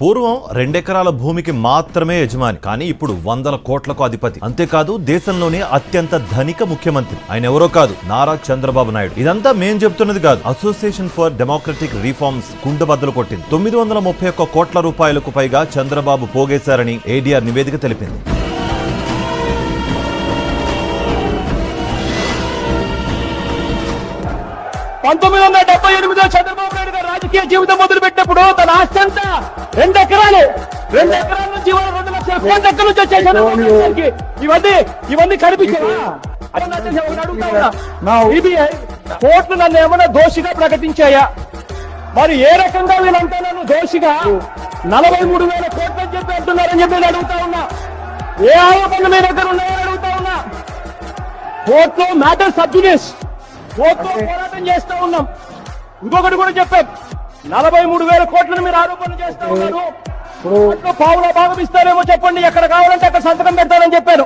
పూర్వం 2 ఎకరాల భూమికి మాత్రమే యజమాని, కానీ ఇప్పుడు 100 కోట్లకు అధిపతి. అంతేకాదు దేశంలోనే అత్యంత ధనిక ముఖ్యమంత్రి. ఆయన ఎవరో కాదు, నారా చంద్రబాబు నాయుడు. ఇదంతా మేం చెప్తున్నది కాదు, అసోసియేషన్ ఫర్ డెమోక్రటిక్ రిఫార్మ్స్ కుండబద్దలు కొట్టింది. 931 కోట్ల రూపాయలకు పైగా చంద్రబాబు పోగేశారని ఏడీఆర్ నివేదిక తెలిపింది. చంద్రబాబు నాయుడు గారు రాజకీయ జీవితం మొదలు పెట్టినప్పుడు తన ఆస్తి అంతా 2 ఎకరాల నుంచి 2 లక్షల కోట్ల ఎక్కడి నుంచి వచ్చాయి చంద్రబాబు నాయుడు గారికి. ఇవన్నీ కనిపించారా? కోర్టులు నన్ను ఏమైనా దోషిగా ప్రకటించాయా? మరి ఏ రకంగా వీళ్ళంతా నన్ను దోషిగా 43,000 కోట్లు అని చెప్పి అంటున్నారని చెప్పి నేను అడుగుతా ఉన్నా. ఏ ఆరోపణలు మీ దగ్గర ఉన్నాయని అడుగుతా ఉన్నా. కోర్టులో మ్యాటర్ సబ్జుడిస్, కోర్టులో పోరాటం చేస్తా ఉన్నాం. ఇంకొకటి కూడా చెప్పాం, 43,000 కోట్లను మీరు ఆరోపణలు చేస్తా ఉన్నారు. పావుల భాగం ఇస్తారేమో చెప్పండి, ఎక్కడ కావాలంటే అక్కడ సంతకం పెడతారని చెప్పారు.